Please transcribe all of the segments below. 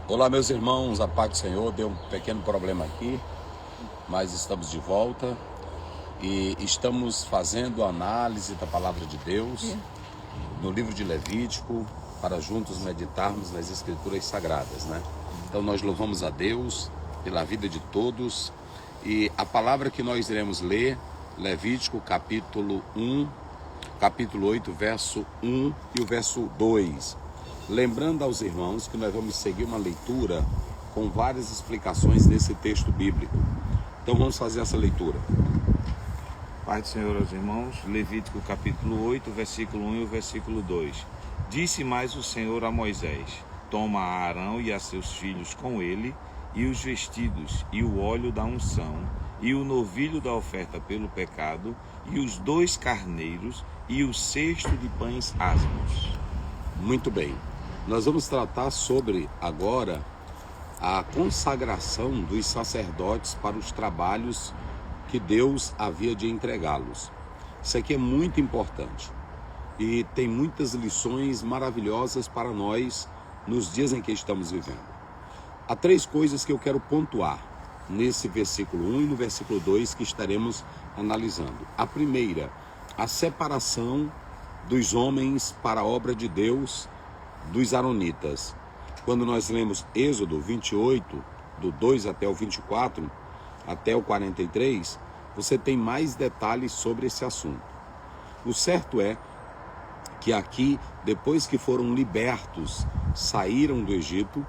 Olá, meus irmãos, a paz do Senhor. Deu um pequeno problema aqui, mas estamos de volta e estamos fazendo a análise da palavra de Deus no livro de Levítico para juntos meditarmos nas Escrituras Sagradas, né? Então nós louvamos a Deus pela vida de todos e a palavra que nós iremos ler, Levítico capítulo 8, verso 1 e o verso 2. Lembrando aos irmãos que nós vamos seguir uma leitura com várias explicações desse texto bíblico. Então vamos fazer essa leitura. Pai do Senhor aos irmãos, Levítico capítulo 8, versículo 1 e o versículo 2. Disse mais o Senhor a Moisés: toma a Arão e a seus filhos com ele, e os vestidos, e o óleo da unção, e o novilho da oferta pelo pecado, e os 2 carneiros, e o cesto de pães asmos. Muito bem. Nós vamos tratar sobre, agora, a consagração dos sacerdotes para os trabalhos que Deus havia de entregá-los. Isso aqui é muito importante e tem muitas lições maravilhosas para nós nos dias em que estamos vivendo. Há 3 coisas que eu quero pontuar nesse versículo 1 e no versículo 2 que estaremos analisando. A primeira, a separação dos homens para a obra de Deus, dos aronitas. Quando nós lemos Êxodo 28, do 2 até o 24, até o 43, você tem mais detalhes sobre esse assunto. O certo é que aqui, depois que foram libertos, saíram do Egito,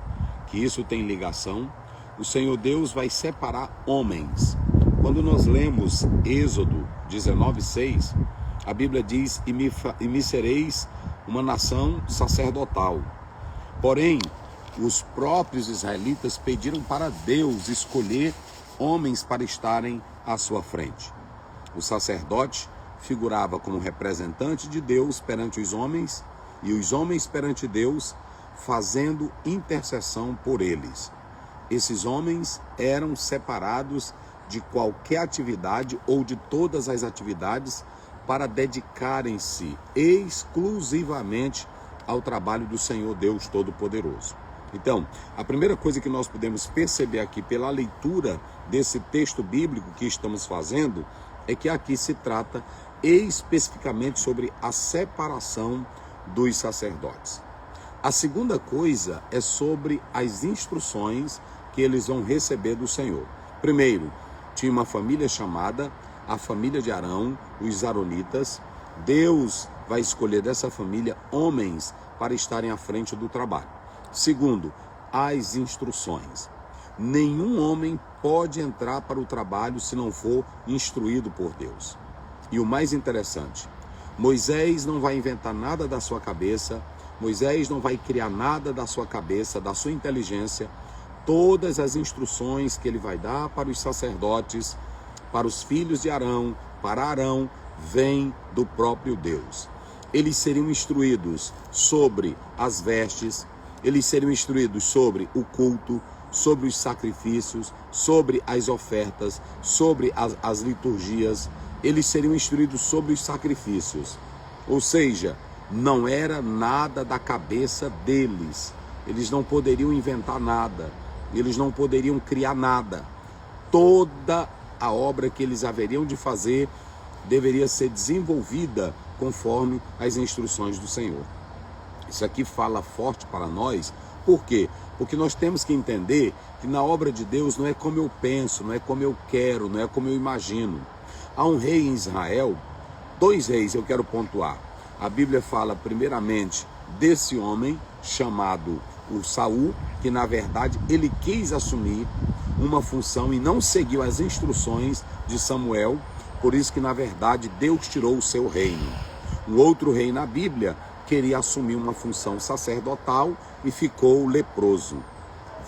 que isso tem ligação, o Senhor Deus vai separar homens. Quando nós lemos Êxodo 19:6, a Bíblia diz: e me sereis uma nação sacerdotal. Porém, os próprios israelitas pediram para Deus escolher homens para estarem à sua frente. O sacerdote figurava como representante de Deus perante os homens e os homens perante Deus, fazendo intercessão por eles. Esses homens eram separados de qualquer atividade ou de todas as atividades para dedicarem-se exclusivamente ao trabalho do Senhor Deus Todo-Poderoso. Então, a primeira coisa que nós podemos perceber aqui pela leitura desse texto bíblico que estamos fazendo é que aqui se trata especificamente sobre a separação dos sacerdotes. A segunda coisa é sobre as instruções que eles vão receber do Senhor. Primeiro, tinha uma família chamada a família de Arão, os aronitas. Deus vai escolher dessa família homens para estarem à frente do trabalho. Segundo, as instruções. Nenhum homem pode entrar para o trabalho se não for instruído por Deus. E o mais interessante, Moisés não vai inventar nada da sua cabeça, Moisés não vai criar nada da sua cabeça, da sua inteligência. Todas as instruções que ele vai dar para os sacerdotes, para os filhos de Arão, para Arão, vem do próprio Deus. Eles seriam instruídos sobre as vestes, eles seriam instruídos sobre o culto, sobre os sacrifícios, sobre as ofertas, sobre as liturgias. Eles seriam instruídos sobre os sacrifícios. Ou seja, não era nada da cabeça deles. Eles não poderiam inventar nada. Eles não poderiam criar nada. Toda a obra que eles haveriam de fazer deveria ser desenvolvida conforme as instruções do Senhor. Isso aqui fala forte para nós. Por quê? Porque nós temos que entender que na obra de Deus não é como eu penso, não é como eu quero, não é como eu imagino. Há um rei em Israel, 2 reis eu quero pontuar. A Bíblia fala primeiramente desse homem chamado o Saul, que na verdade ele quis assumir uma função e não seguiu as instruções de Samuel, por isso que na verdade Deus tirou o seu reino. Um outro rei na Bíblia queria assumir uma função sacerdotal e ficou leproso.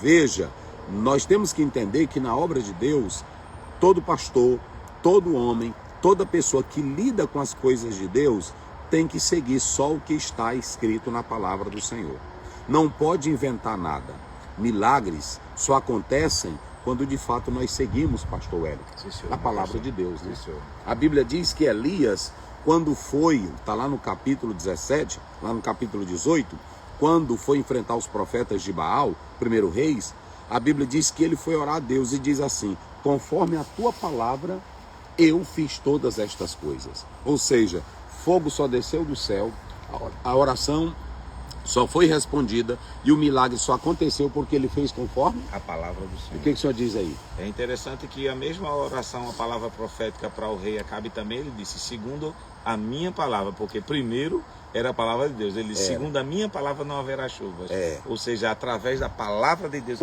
Veja, nós temos que entender que na obra de Deus, todo pastor, todo homem, toda pessoa que lida com as coisas de Deus tem que seguir só o que está escrito na palavra do Senhor. Não pode inventar nada. Milagres só acontecem quando de fato nós seguimos, pastor Hélio, a palavra de Deus. Né? A Bíblia diz que Elias, quando foi, está lá no capítulo 17, lá no capítulo 18, quando foi enfrentar os profetas de Baal, primeiro Reis, a Bíblia diz que ele foi orar a Deus e diz assim: conforme a tua palavra, eu fiz todas estas coisas. Ou seja, fogo só desceu do céu, a oração só foi respondida e o milagre só aconteceu porque ele fez conforme a palavra do Senhor. O que o senhor diz aí? É interessante que a mesma oração, a palavra profética para o rei Acabe também, ele disse, segundo a minha palavra, porque primeiro era a palavra de Deus. Ele disse, segundo a minha palavra não haverá chuvas. Ou seja, através da palavra de Deus.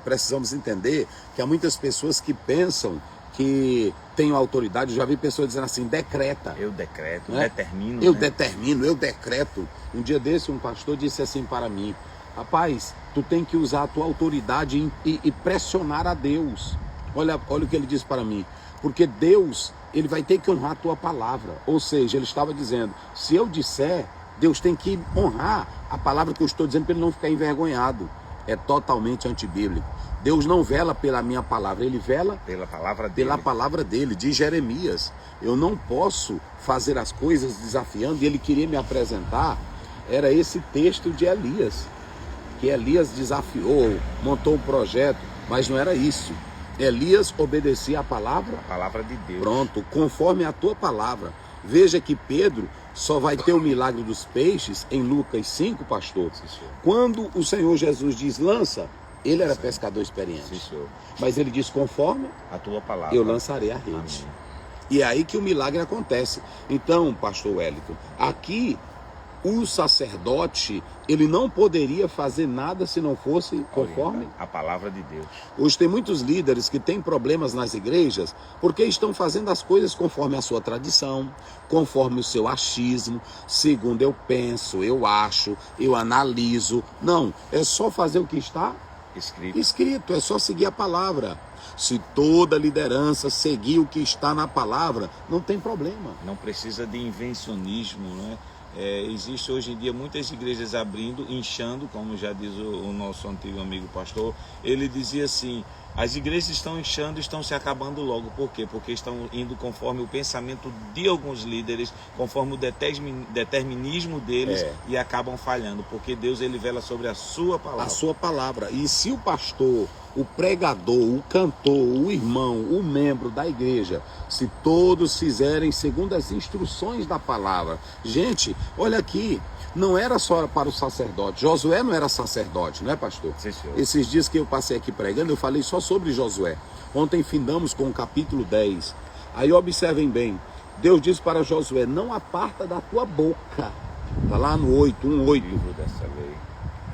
Precisamos entender que há muitas pessoas que pensam que tenho autoridade. Eu já vi pessoas dizendo assim: decreta. Eu decreto, né? Determino. Eu né? determino, eu decreto. Um dia desse, um pastor disse assim para mim: rapaz, tu tem que usar a tua autoridade e pressionar a Deus. Olha o que ele disse para mim. Porque Deus, ele vai ter que honrar a tua palavra. Ou seja, ele estava dizendo: se eu disser, Deus tem que honrar a palavra que eu estou dizendo para ele não ficar envergonhado. É totalmente antibíblico. Deus não vela pela minha palavra, ele vela pela palavra dele. Pela palavra dele, de Jeremias. Eu não posso fazer as coisas desafiando. E ele queria me apresentar, era esse texto de Elias, que Elias desafiou, montou um projeto, mas não era isso. Elias obedecia a palavra de Deus. Pronto, conforme a tua palavra. Veja que Pedro só vai ter o milagre dos peixes em Lucas 5, pastor. Quando o Senhor Jesus diz lança, ele era pescador experiente. Mas ele diz conforme a tua palavra, eu lançarei a rede. Amém. E é aí que o milagre acontece. Então, pastor Wellington, aqui o sacerdote, ele não poderia fazer nada se não fosse conforme a palavra de Deus. Hoje tem muitos líderes que têm problemas nas igrejas porque estão fazendo as coisas conforme a sua tradição, conforme o seu achismo, segundo eu penso, eu acho, eu analiso. Não, é só fazer o que está escrito, é só seguir a palavra. Se toda liderança seguir o que está na palavra, não tem problema. Não precisa de invencionismo, né? Existe hoje em dia muitas igrejas abrindo, inchando, como já diz o nosso antigo amigo pastor. Ele dizia assim: as igrejas estão inchando, estão se acabando logo. Por quê? Porque estão indo conforme o pensamento de alguns líderes, conforme o determinismo deles, e acabam falhando, porque Deus, ele vela sobre a sua palavra. A sua palavra. E se o pastor, o pregador, o cantor, o irmão, o membro da igreja, se todos fizerem segundo as instruções da palavra. Gente, olha aqui, não era só para o sacerdote. Josué não era sacerdote, não é, pastor? Sim, senhor. Esses dias que eu passei aqui pregando, eu falei só sobre Josué. Ontem findamos com o capítulo 10. Aí observem bem, Deus diz para Josué: não aparta da tua boca. Está lá no 8, 1:8. Livro dessa lei.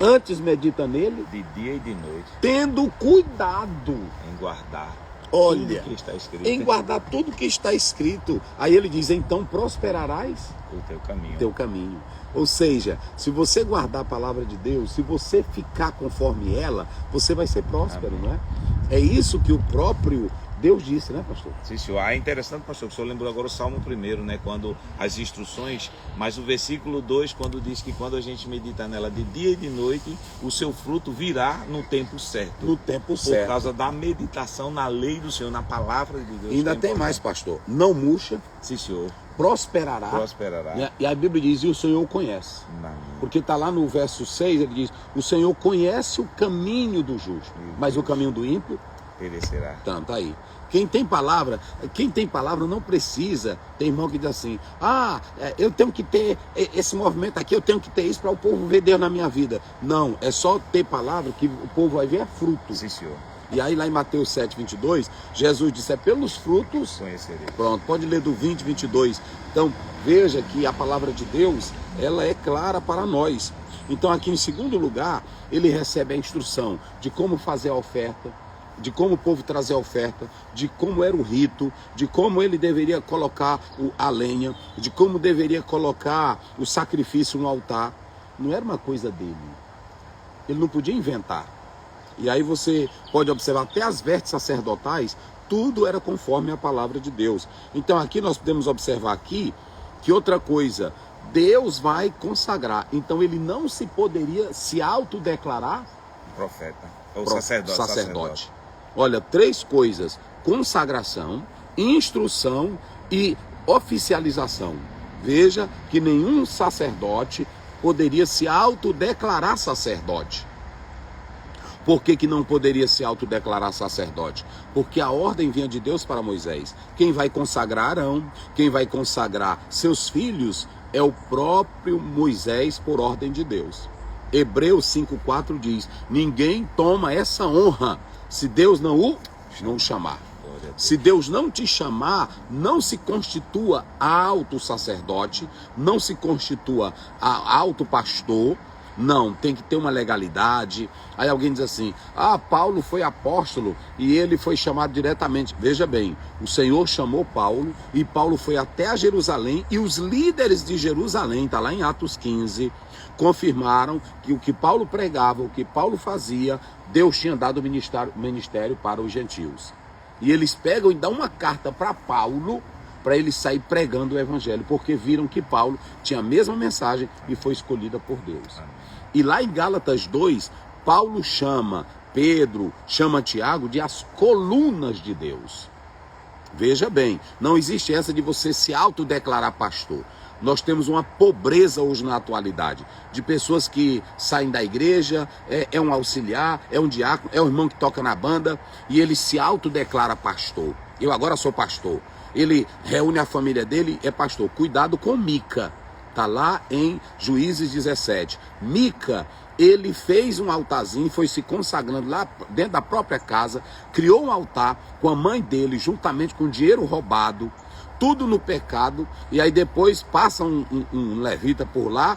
Antes medita nele, de dia e de noite, tendo cuidado em guardar tudo que está escrito. Em guardar tudo que está escrito. Aí ele diz: então prosperarás o teu caminho. Ou seja, se você guardar a palavra de Deus, se você ficar conforme ela, você vai ser próspero. Amém. Não é? É isso que o próprio Deus disse, né, pastor? Sim, senhor. É interessante, pastor, que o senhor lembrou agora o Salmo 1, né, quando as instruções, mas o versículo 2, quando diz que quando a gente medita nela de dia e de noite, o seu fruto virá no tempo certo. No tempo certo. Por causa da meditação na lei do Senhor, na palavra de Deus. E ainda tem mais, pastor. Não murcha. Sim, senhor. Prosperará. E a Bíblia diz: e o Senhor o conhece. Porque está lá no verso 6, ele diz: o Senhor conhece o caminho do justo, mas o caminho do ímpio perecerá. Então, tá aí. Quem tem palavra não precisa. Tem irmão que diz assim: eu tenho que ter esse movimento aqui, eu tenho que ter isso para o povo ver Deus na minha vida. Não, é só ter palavra que o povo vai ver fruto. Sim, senhor. E aí lá em Mateus 7:22, Jesus disse: é pelos frutos conhecerei. Pronto, pode ler do 20:22. Então, veja que a palavra de Deus, ela é clara para nós. Então, aqui em segundo lugar, ele recebe a instrução de como fazer a oferta, de como o povo trazer a oferta, de como era o rito, de como ele deveria colocar a lenha, de como deveria colocar o sacrifício no altar. Não era uma coisa dele. Ele não podia inventar. E aí você pode observar, até as vestes sacerdotais, tudo era conforme a palavra de Deus. Então aqui nós podemos observar aqui que outra coisa, Deus vai consagrar. Então ele não se poderia se autodeclarar profeta ou sacerdote. Olha, 3 coisas: consagração, instrução e oficialização. Veja que nenhum sacerdote poderia se autodeclarar sacerdote. Por que não poderia se autodeclarar sacerdote? Porque a ordem vinha de Deus para Moisés. Quem vai consagrar Arão, quem vai consagrar seus filhos, é o próprio Moisés por ordem de Deus. Hebreus 5,4 diz: ninguém toma essa honra se Deus não o chamar. Se Deus não te chamar, não se constitua alto sacerdote, não se constitua alto pastor. Não, tem que ter uma legalidade. Aí alguém diz assim: Paulo foi apóstolo e ele foi chamado diretamente. Veja bem, o Senhor chamou Paulo e Paulo foi até a Jerusalém, e os líderes de Jerusalém, está lá em Atos 15, confirmaram que o que Paulo pregava, o que Paulo fazia, Deus tinha dado ministério para os gentios. E eles pegam e dão uma carta para Paulo, para ele sair pregando o evangelho, porque viram que Paulo tinha a mesma mensagem e foi escolhida por Deus. E lá em Gálatas 2, Paulo chama Pedro, chama Tiago de as colunas de Deus. Veja bem, não existe essa de você se autodeclarar pastor. Nós temos uma pobreza hoje na atualidade, de pessoas que saem da igreja, é um auxiliar, é um diácono, é um irmão que toca na banda, e ele se autodeclara pastor. Eu agora sou pastor. Ele reúne a família dele, é pastor. Cuidado com Mica. Está lá em Juízes 17. Mica, ele fez um altarzinho, foi se consagrando lá dentro da própria casa, criou um altar com a mãe dele, juntamente com dinheiro roubado, tudo no pecado, e aí depois passa um levita por lá,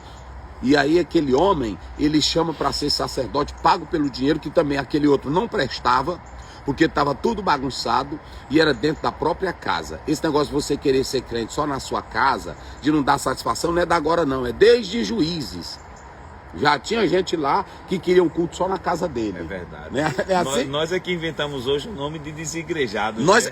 e aí aquele homem, ele chama para ser sacerdote, pago pelo dinheiro, que também aquele outro não prestava, porque estava tudo bagunçado e era dentro da própria casa. Esse negócio de você querer ser crente só na sua casa, de não dar satisfação, não é da agora não, é desde Juízes. Já tinha gente lá que queria um culto só na casa dele. É verdade. Né? É assim? Nós aqui inventamos hoje o nome de desigrejados. Mas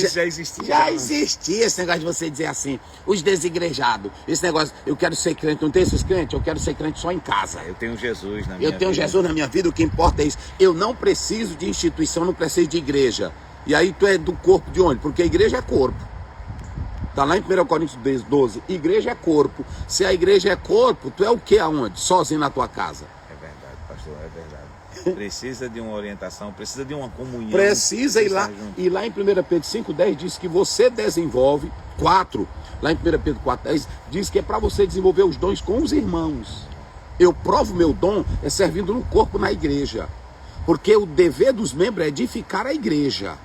isso já existia. Já existia esse negócio de você dizer assim, os desigrejados. Esse negócio, eu quero ser crente, não tem esses crentes? Eu quero ser crente só em casa. Eu tenho Jesus na minha vida. Eu tenho Jesus na minha vida, o que importa é isso. Eu não preciso de instituição, não preciso de igreja. E aí tu é do corpo de onde? Porque a igreja é corpo. Está lá em 1 Coríntios 12, igreja é corpo. Se a igreja é corpo, tu é o que aonde? Sozinho na tua casa. É verdade, pastor, é verdade. Precisa de uma orientação, precisa de uma comunhão. Precisa ir lá. E lá em 1 Pedro 5,10 diz que você desenvolve, lá em 1 Pedro 4,10 diz que é para você desenvolver os dons com os irmãos. Eu provo meu dom é servindo no corpo na igreja. Porque o dever dos membros é edificar a igreja.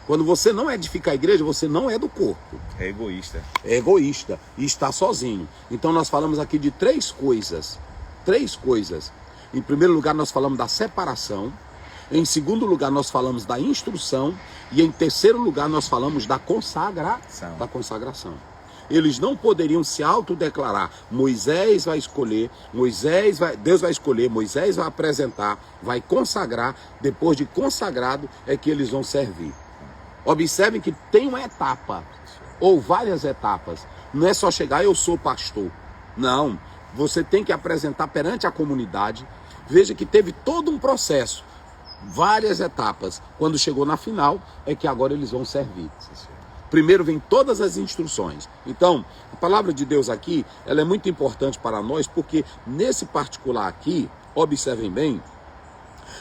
Quando você não edifica a igreja, você não é do corpo. É egoísta. É egoísta e está sozinho. Então nós falamos aqui de três coisas. Em primeiro lugar, nós falamos da separação. Em segundo lugar, nós falamos da instrução. E em terceiro lugar, nós falamos da consagração. Eles não poderiam se autodeclarar. Moisés vai escolher, Deus vai escolher, Moisés vai apresentar, vai consagrar. Depois de consagrado é que eles vão servir. Observem que tem uma etapa, ou várias etapas. Não é só chegar, eu sou pastor. Não, você tem que apresentar perante a comunidade. Veja que teve todo um processo, várias etapas. Quando chegou na final, é que agora eles vão servir. Primeiro vem todas as instruções. Então, a palavra de Deus aqui, ela é muito importante para nós, porque nesse particular aqui, observem bem,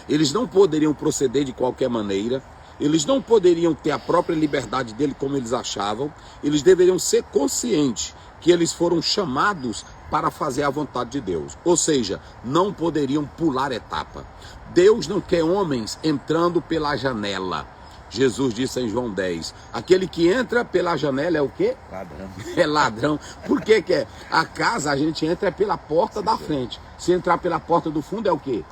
eles não poderiam proceder de qualquer maneira. Eles não poderiam ter a própria liberdade dele como eles achavam. Eles deveriam ser conscientes que eles foram chamados para fazer a vontade de Deus. Ou seja, não poderiam pular etapa. Deus não quer homens entrando pela janela. Jesus disse em João 10, aquele que entra pela janela é o quê? Ladrão. É ladrão. Por que que é? A casa a gente entra pela porta da frente. Se entrar pela porta do fundo é o quê?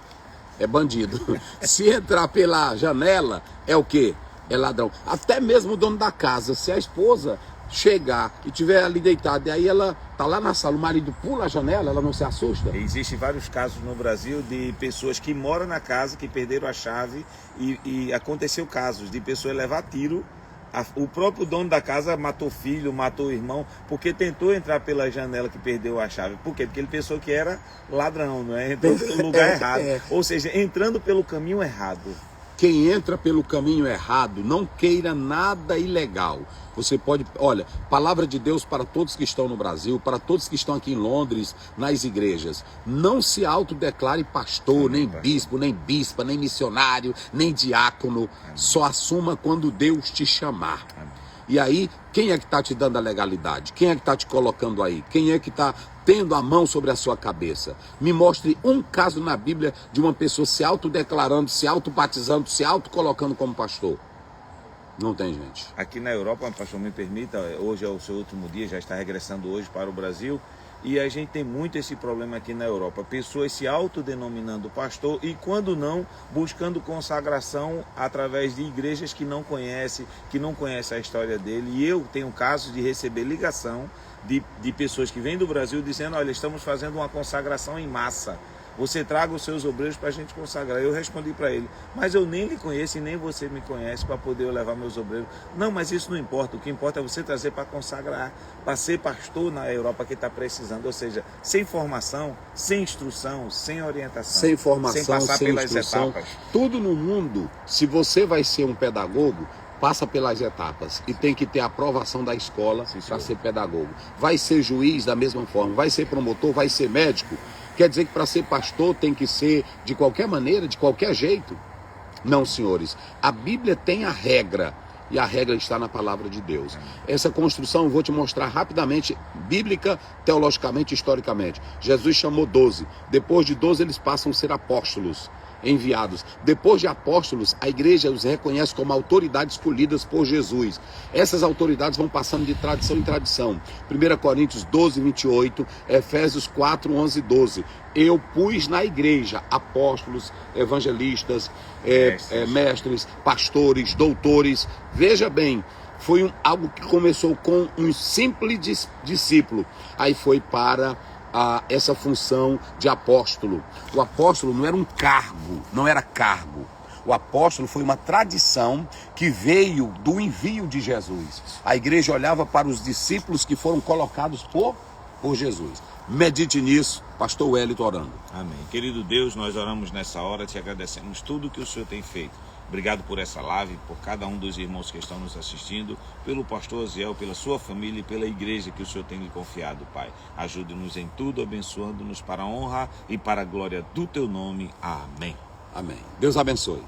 É bandido. Se entrar pela janela, é o quê? É ladrão. Até mesmo o dono da casa, se a esposa chegar e estiver ali deitada, e aí ela tá lá na sala, o marido pula a janela, ela não se assusta? Existem vários casos no Brasil de pessoas que moram na casa, que perderam a chave, e aconteceu casos de pessoas levar tiro. O próprio dono da casa matou filho, matou irmão, porque tentou entrar pela janela que perdeu a chave. Por quê? Porque ele pensou que era ladrão, não é? Entrou pelo lugar errado. Ou seja, entrando pelo caminho errado. Quem entra pelo caminho errado, não queira nada ilegal. Você pode, olha, palavra de Deus para todos que estão no Brasil, para todos que estão aqui em Londres, nas igrejas. Não se autodeclare pastor, nem bispo, nem bispa, nem missionário, nem diácono. Só assuma quando Deus te chamar. E aí, quem é que está te dando a legalidade? Quem é que está te colocando aí? Quem é que está tendo a mão sobre a sua cabeça? Me mostre um caso na Bíblia de uma pessoa se autodeclarando, se autobatizando, se autocolocando como pastor. Não tem, gente. Aqui na Europa, pastor, me permita, hoje é o seu último dia, já está regressando hoje para o Brasil. E a gente tem muito esse problema aqui na Europa. Pessoas se autodenominando pastor e, quando não, buscando consagração através de igrejas que não conhecem a história dele. E eu tenho casos de receber ligação de pessoas que vêm do Brasil dizendo: olha, estamos fazendo uma consagração em massa. Você traga os seus obreiros para a gente consagrar. Eu respondi para ele: mas eu nem lhe conheço e nem você me conhece para poder eu levar meus obreiros. Não, mas isso não importa. O que importa é você trazer para consagrar, para ser pastor na Europa que está precisando. Ou seja, sem formação, sem instrução, sem orientação. Sem formação, sem passar sem pelas instrução. etapas. Tudo no mundo, se você vai ser um pedagogo, passa pelas etapas e tem que ter a aprovação da escola para ser pedagogo. Vai ser juiz da mesma forma, vai ser promotor, vai ser médico. Quer dizer que para ser pastor tem que ser de qualquer maneira, de qualquer jeito? Não, senhores. A Bíblia tem a regra, e a regra está na palavra de Deus. Essa construção eu vou te mostrar rapidamente, bíblica, teologicamente, historicamente. Jesus chamou 12. Depois de 12 eles passam a ser apóstolos, enviados. Depois de apóstolos, a igreja os reconhece como autoridades escolhidas por Jesus. Essas autoridades vão passando de tradição em tradição. 1 Coríntios 12, 28, Efésios 4, 11 e 12. Eu pus na igreja apóstolos, evangelistas, mestres, pastores, doutores. Veja bem, foi algo que começou com um simples discípulo. Aí foi para essa função de apóstolo. O apóstolo não era um cargo, não era cargo. O apóstolo foi uma tradição que veio do envio de Jesus. A igreja olhava para os discípulos que foram colocados por Jesus. Medite nisso, pastor Wellington orando. Amém. Querido Deus, nós oramos nessa hora, te agradecemos tudo que o Senhor tem feito. Obrigado por essa live, por cada um dos irmãos que estão nos assistindo, pelo pastor Aziel, pela sua família e pela igreja que o Senhor tem lhe confiado, Pai. Ajude-nos em tudo, abençoando-nos para a honra e para a glória do teu nome. Amém. Amém. Deus abençoe.